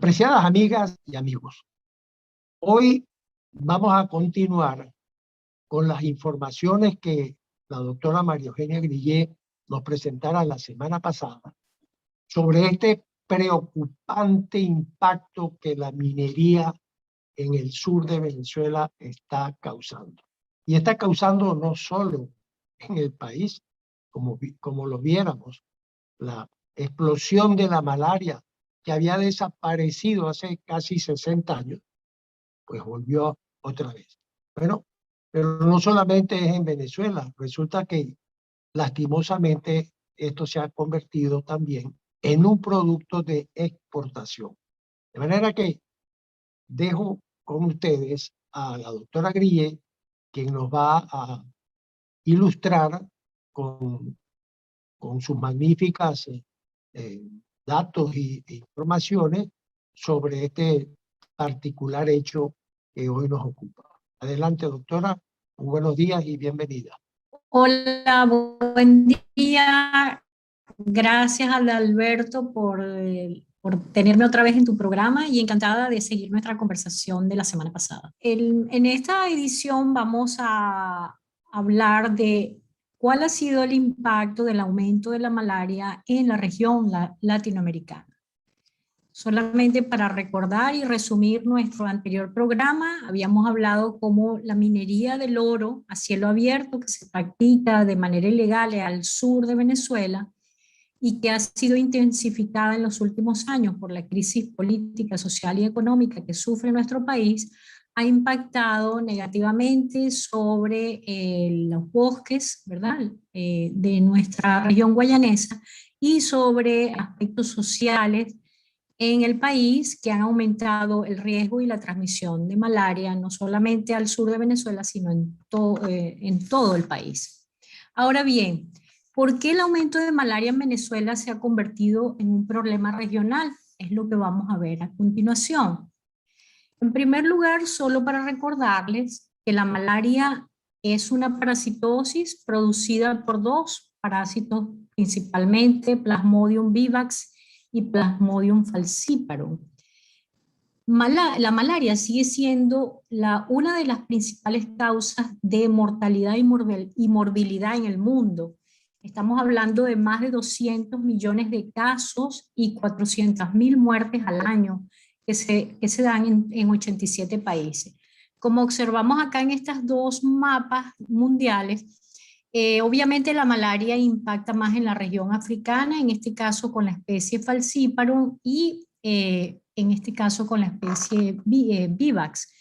Apreciadas amigas y amigos, hoy vamos a continuar con las informaciones que la doctora María Eugenia Grillé nos presentara la semana pasada sobre este preocupante impacto que la minería en el sur de Venezuela está causando. Y está causando no solo en el país, como lo viéramos, la explosión de la malaria que había desaparecido hace casi 60 años, pues volvió otra vez. Bueno, pero no solamente es en Venezuela, resulta que lastimosamente esto se ha convertido también en un producto de exportación. De manera que dejo con ustedes a la doctora Grillé, quien nos va a ilustrar con sus magníficas eh, datos e informaciones sobre este particular hecho que hoy nos ocupa. Adelante, doctora. Muy buenos días y bienvenida. Hola, buen día. Gracias, Alberto, por tenerme otra vez en tu programa y encantada de seguir nuestra conversación de la semana pasada. En esta edición vamos a hablar de cuál ha sido el impacto del aumento de la malaria en la región latinoamericana. Solamente para recordar y resumir nuestro anterior programa, habíamos hablado cómo la minería del oro a cielo abierto que se practica de manera ilegal al sur de Venezuela y que ha sido intensificada en los últimos años por la crisis política, social y económica que sufre nuestro país, ha impactado negativamente sobre los bosques, ¿verdad?, de nuestra región guayanesa y sobre aspectos sociales en el país que han aumentado el riesgo y la transmisión de malaria, no solamente al sur de Venezuela, sino en todo el país. Ahora bien, ¿por qué el aumento de malaria en Venezuela se ha convertido en un problema regional? Es lo que vamos a ver a continuación. En primer lugar, solo para recordarles que la malaria es una parasitosis producida por dos parásitos, principalmente Plasmodium vivax y Plasmodium falciparum. La malaria sigue siendo una de las principales causas de mortalidad y morbilidad en el mundo. Estamos hablando de más de 200 millones de casos y 400.000 muertes al año que se dan en 87 países. Como observamos acá en estas dos mapas mundiales, obviamente la malaria impacta más en la región africana, en este caso con la especie falciparum y en este caso con la especie vivax.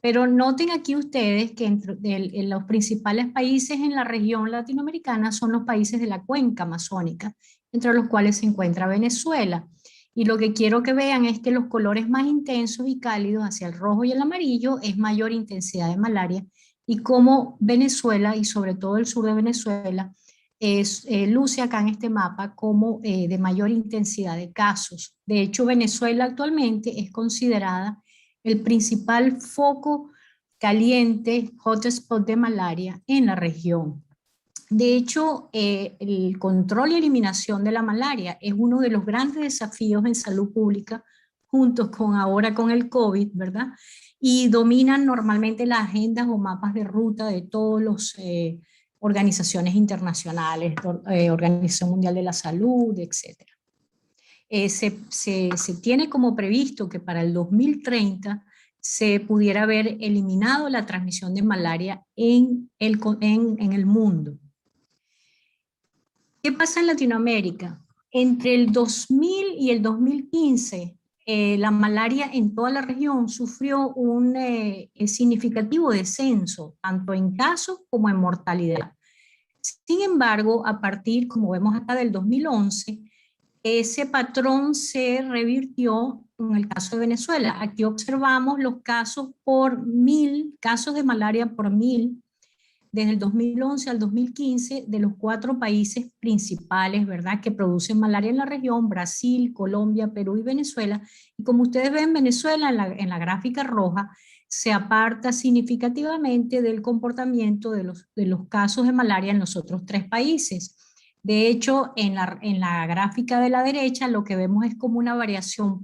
Pero noten aquí ustedes que en los principales países en la región latinoamericana son los países de la cuenca amazónica, entre los cuales se encuentra Venezuela. Y lo que quiero que vean es que los colores más intensos y cálidos hacia el rojo y el amarillo es mayor intensidad de malaria, y cómo Venezuela, y sobre todo el sur de Venezuela, luce acá en este mapa como de mayor intensidad de casos. De hecho, Venezuela actualmente es considerada el principal foco caliente, hotspot de malaria en la región. De hecho, el control y eliminación de la malaria es uno de los grandes desafíos en salud pública, juntos con ahora con el COVID, ¿verdad? Y dominan normalmente las agendas o mapas de ruta de todas las organizaciones internacionales, Organización Mundial de la Salud, etc. Se tiene como previsto que para el 2030 se pudiera haber eliminado la transmisión de malaria en el mundo. ¿Qué pasa en Latinoamérica? Entre el 2000 y el 2015, la malaria en toda la región sufrió un significativo descenso, tanto en casos como en mortalidad. Sin embargo, a partir, como vemos acá, del 2011, ese patrón se revirtió en el caso de Venezuela. Aquí observamos los casos por 1000, casos de malaria por 1000, desde el 2011 al 2015, de los 4 países principales, ¿verdad?, que producen malaria en la región: Brasil, Colombia, Perú y Venezuela. Y como ustedes ven, Venezuela en la gráfica roja se aparta significativamente del comportamiento de los casos de malaria en los otros 3 países. De hecho, en la gráfica de la derecha lo que vemos es como una variación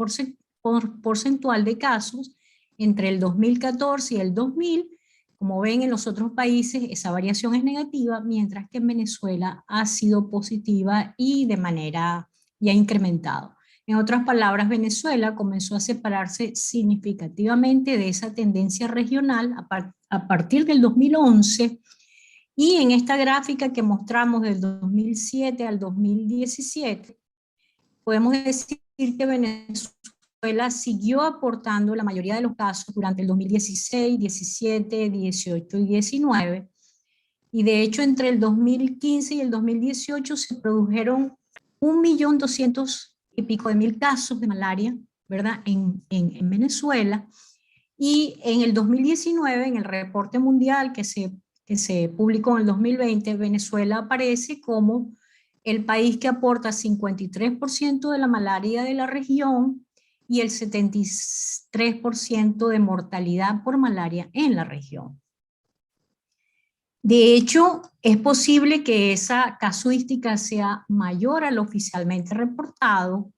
porcentual de casos entre el 2014 y el 2000. Como ven, en los otros países esa variación es negativa, mientras que en Venezuela ha sido positiva y ha incrementado. En otras palabras, Venezuela comenzó a separarse significativamente de esa tendencia regional a partir del 2011, y en esta gráfica que mostramos del 2007 al 2017, podemos decir que Venezuela siguió aportando la mayoría de los casos durante el 2016, 17, 18 y 19, y de hecho entre el 2015 y el 2018 se produjeron 1.200.000 y pico de casos de malaria, ¿verdad?, en Venezuela. Y en el 2019, en el reporte mundial que se publicó en el 2020, Venezuela aparece como el país que aporta 53% de la malaria de la región y el 73% de mortalidad por malaria en la región. De hecho, es posible que esa casuística sea mayor a lo oficialmente reportado,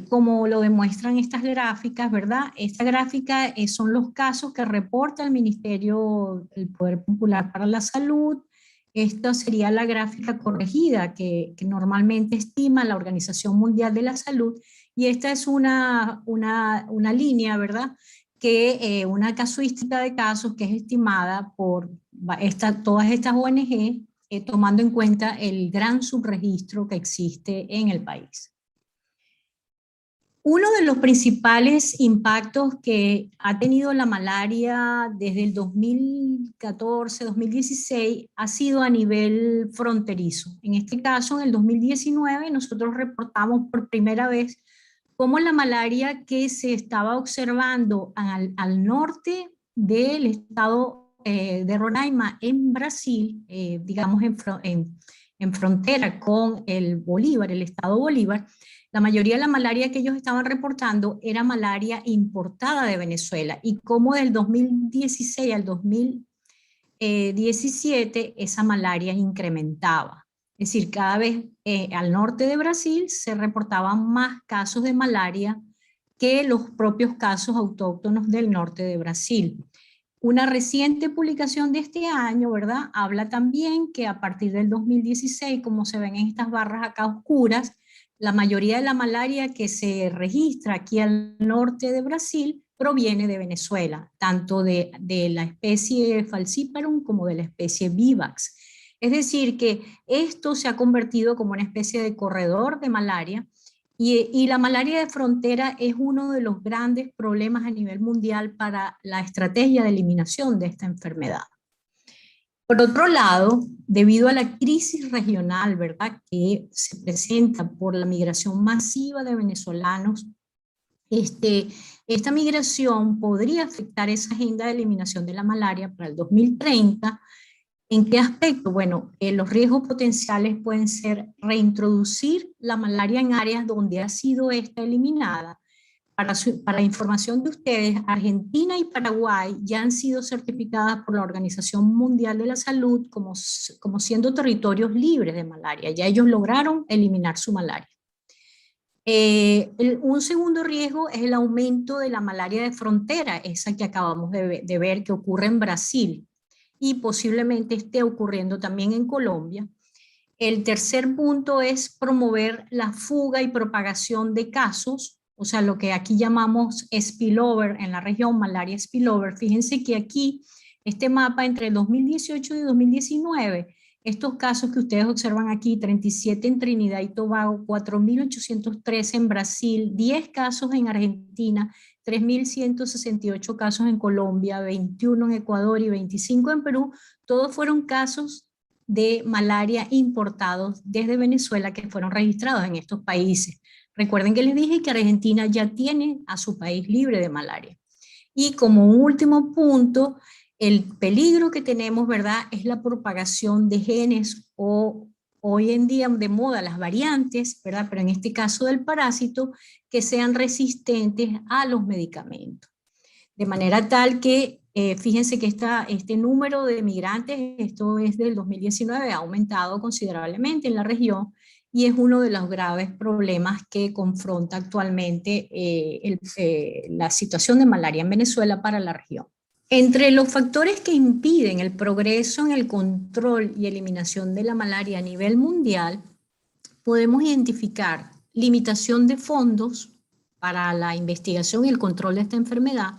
como lo demuestran estas gráficas, ¿verdad? Esta gráfica son los casos que reporta el Ministerio del Poder Popular para la Salud. Esta sería la gráfica corregida que normalmente estima la Organización Mundial de la Salud, y esta es una línea, ¿verdad?, una casuística de casos que es estimada por todas estas ONG, tomando en cuenta el gran subregistro que existe en el país. Uno de los principales impactos que ha tenido la malaria desde el 2014-2016 ha sido a nivel fronterizo. En este caso, en el 2019, nosotros reportamos por primera vez cómo la malaria que se estaba observando al norte del estado de Roraima, en Brasil, digamos en frontera con el Bolívar, el estado Bolívar, la mayoría de la malaria que ellos estaban reportando era malaria importada de Venezuela, y como del 2016 al 2017 esa malaria incrementaba. Es decir, cada vez al norte de Brasil se reportaban más casos de malaria que los propios casos autóctonos del norte de Brasil. Una reciente publicación de este año, ¿verdad?, habla también que a partir del 2016, como se ven en estas barras acá oscuras, la mayoría de la malaria que se registra aquí al norte de Brasil proviene de Venezuela, tanto de la especie Falciparum como de la especie Vivax. Es decir, que esto se ha convertido como una especie de corredor de malaria, y la malaria de frontera es uno de los grandes problemas a nivel mundial para la estrategia de eliminación de esta enfermedad. Por otro lado, debido a la crisis regional, ¿verdad?, que se presenta por la migración masiva de venezolanos, esta migración podría afectar esa agenda de eliminación de la malaria para el 2030. ¿En qué aspecto? Bueno, los riesgos potenciales pueden ser reintroducir la malaria en áreas donde ha sido esta eliminada. Para información de ustedes, Argentina y Paraguay ya han sido certificadas por la Organización Mundial de la Salud como siendo territorios libres de malaria. Ya ellos lograron eliminar su malaria. Un segundo riesgo es el aumento de la malaria de frontera, esa que acabamos de ver que ocurre en Brasil, y posiblemente esté ocurriendo también en Colombia. El tercer punto es promover la fuga y propagación de casos, o sea, lo que aquí llamamos spillover en la región, malaria spillover. Fíjense que aquí, este mapa entre el 2018 y 2019, estos casos que ustedes observan aquí, 37 en Trinidad y Tobago, 4.813 en Brasil, 10 casos en Argentina, 3.168 casos en Colombia, 21 en Ecuador y 25 en Perú, todos fueron casos de malaria importados desde Venezuela que fueron registrados en estos países. Recuerden que les dije que Argentina ya tiene a su país libre de malaria. Y como último punto, el peligro que tenemos, ¿verdad?, es la propagación de genes, o hoy en día de moda las variantes, ¿verdad?, pero en este caso del parásito, que sean resistentes a los medicamentos. De manera tal que, fíjense que este número de migrantes, esto es del 2019, ha aumentado considerablemente en la región, y es uno de los graves problemas que confronta actualmente la situación de malaria en Venezuela para la región. Entre los factores que impiden el progreso en el control y eliminación de la malaria a nivel mundial, podemos identificar limitación de fondos para la investigación y el control de esta enfermedad,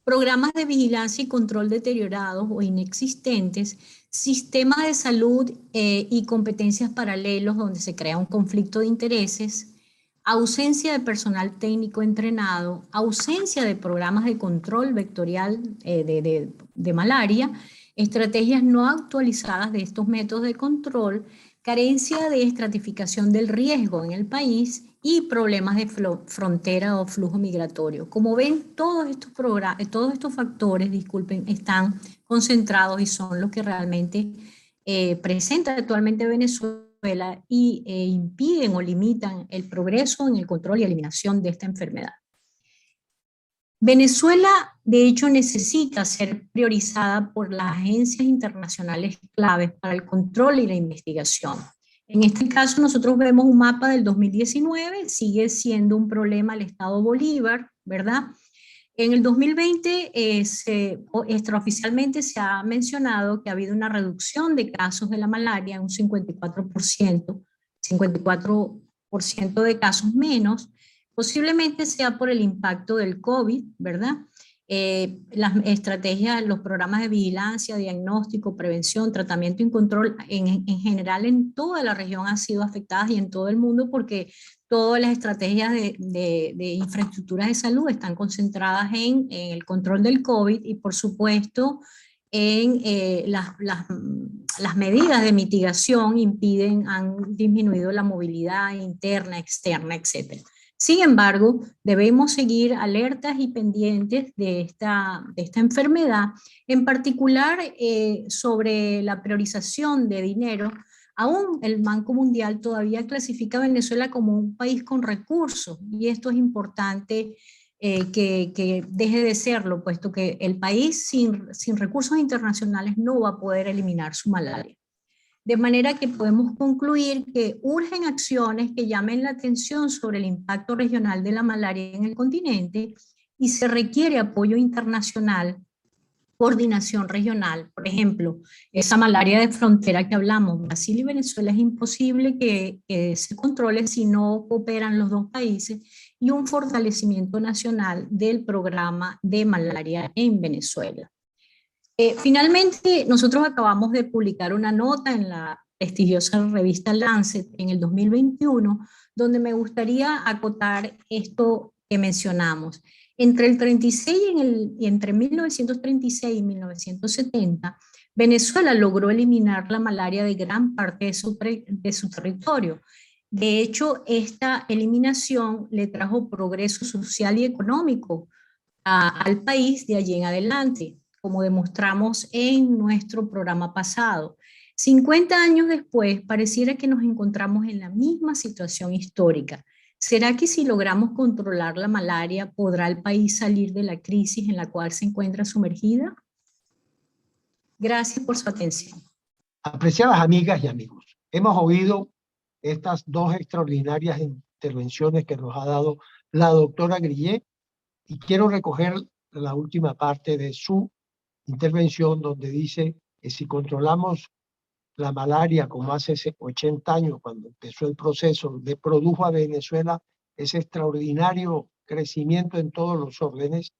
programas de vigilancia y control deteriorados o inexistentes, sistemas de salud y competencias paralelos donde se crea un conflicto de intereses, ausencia de personal técnico entrenado, ausencia de programas de control vectorial de malaria, estrategias no actualizadas de estos métodos de control, carencia de estratificación del riesgo en el país y problemas de frontera o flujo migratorio. Como ven, todos estos factores, disculpen, están concentrados y son los que realmente presenta actualmente Venezuela y impiden o limitan el progreso en el control y eliminación de esta enfermedad. Venezuela, de hecho, necesita ser priorizada por las agencias internacionales claves para el control y la investigación. En este caso, nosotros vemos un mapa del 2019, sigue siendo un problema el Estado Bolívar, ¿verdad? En el 2020, extraoficialmente se ha mencionado que ha habido una reducción de casos de la malaria en un 54% de casos menos. Posiblemente sea por el impacto del COVID, ¿verdad? Las estrategias, los programas de vigilancia, diagnóstico, prevención, tratamiento y control en general en toda la región han sido afectadas y en todo el mundo porque todas las estrategias de infraestructuras de salud están concentradas en el control del COVID y por supuesto en las medidas de mitigación han disminuido la movilidad interna, externa, etc. Sin embargo, debemos seguir alertas y pendientes de esta enfermedad, en particular sobre la priorización de dinero. Aún el Banco Mundial todavía clasifica a Venezuela como un país con recursos, y esto es importante que deje de serlo, puesto que el país sin recursos internacionales no va a poder eliminar su malaria. De manera que podemos concluir que urgen acciones que llamen la atención sobre el impacto regional de la malaria en el continente y se requiere apoyo internacional, coordinación regional. Por ejemplo, esa malaria de frontera que hablamos, Brasil y Venezuela, es imposible que se controle si no cooperan los dos países, y un fortalecimiento nacional del programa de malaria en Venezuela. Finalmente, nosotros acabamos de publicar una nota en la prestigiosa revista Lancet en el 2021, donde me gustaría acotar esto que mencionamos. Entre el 36 y entre 1936 y 1970, Venezuela logró eliminar la malaria de gran parte de su territorio. De hecho, esta eliminación le trajo progreso social y económico al país de allí en adelante, como demostramos en nuestro programa pasado. 50 años después, pareciera que nos encontramos en la misma situación histórica. ¿Será que si logramos controlar la malaria, podrá el país salir de la crisis en la cual se encuentra sumergida? Gracias por su atención. Apreciadas amigas y amigos, hemos oído estas dos extraordinarias intervenciones que nos ha dado la doctora Grillet, y quiero recoger la última parte de su intervención, donde dice que si controlamos la malaria como hace 80 años, cuando empezó el proceso, le produjo a Venezuela ese extraordinario crecimiento en todos los órdenes.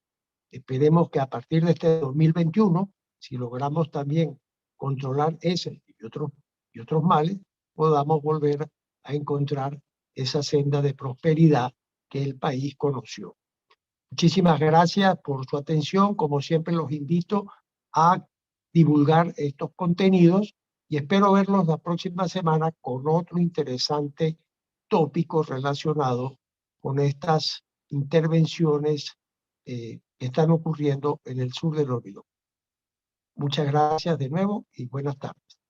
Esperemos que a partir de este 2021, si logramos también controlar ese y otros males, podamos volver a encontrar esa senda de prosperidad que el país conoció. Muchísimas gracias por su atención. Como siempre, los invito a divulgar estos contenidos y espero verlos la próxima semana con otro interesante tópico relacionado con estas intervenciones que están ocurriendo en el sur del Orinoco. Muchas gracias de nuevo y buenas tardes.